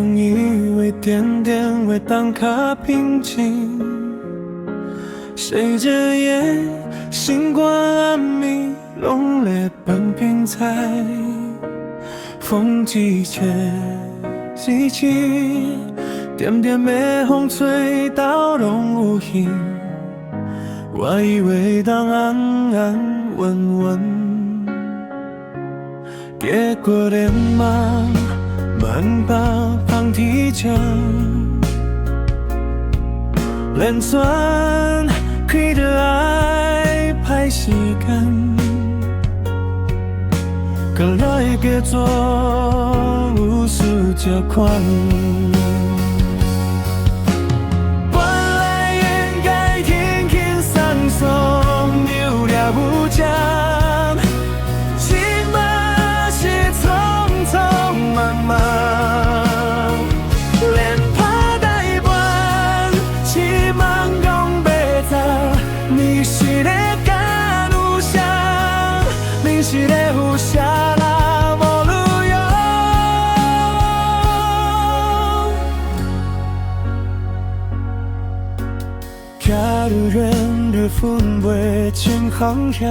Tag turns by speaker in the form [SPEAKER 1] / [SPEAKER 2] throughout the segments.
[SPEAKER 1] 总以为点点会当卡平静，谁知夜星光暗迷，拢在半边在风季节季节，点点的风吹到拢有形。我以为当安安稳稳，结果连忙慢把放提枪，连串开的爱歹时间，搁来叫做有事才款。本来应该轻轻松松，有了无奖，起码是匆匆忙忙，连拍台湾，希望讲袂走。你是咧干有啥？你是咧有啥啦？无路用。假如人日分袂清方向，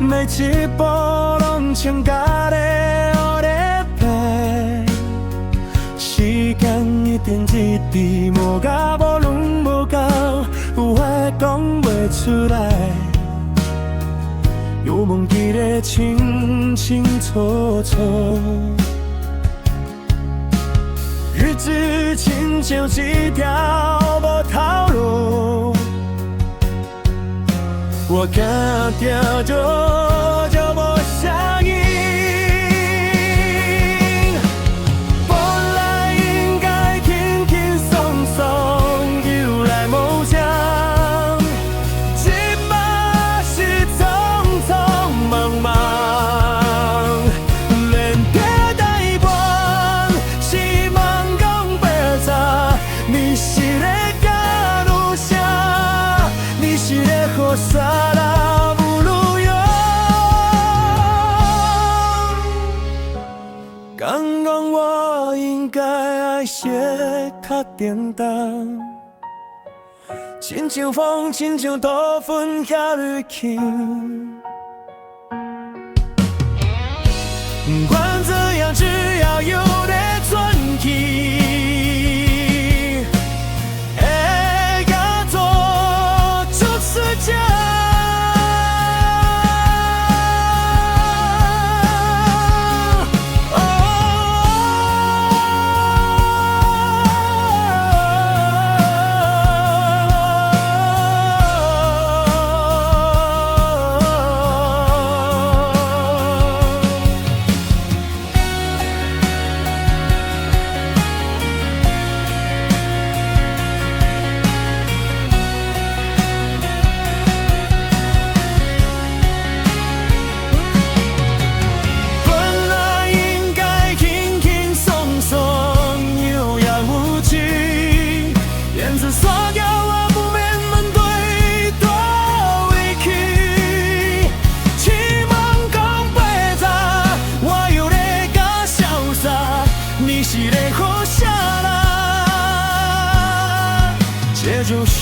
[SPEAKER 1] 每一步拢像家己学咧爬，时间一点一滴无甲无论无够，有话讲袂出来，有梦记得清清楚楚。日子亲像一条无头路，我敢跳就无声音。本来应该轻轻松松，有来无奖，即嘛是匆匆忙忙。连拍台湾，希望讲袂走。你是咧干有啥？你是咧好啥啦？无路用。刚讲我应该爱写较简单，亲像风，亲像土粉遐入去。管怎样，只要有在存去。会做就是这。所有我不免面对多委屈，期望讲袂走，我又咧假潇洒，你是咧好啥啦？这就是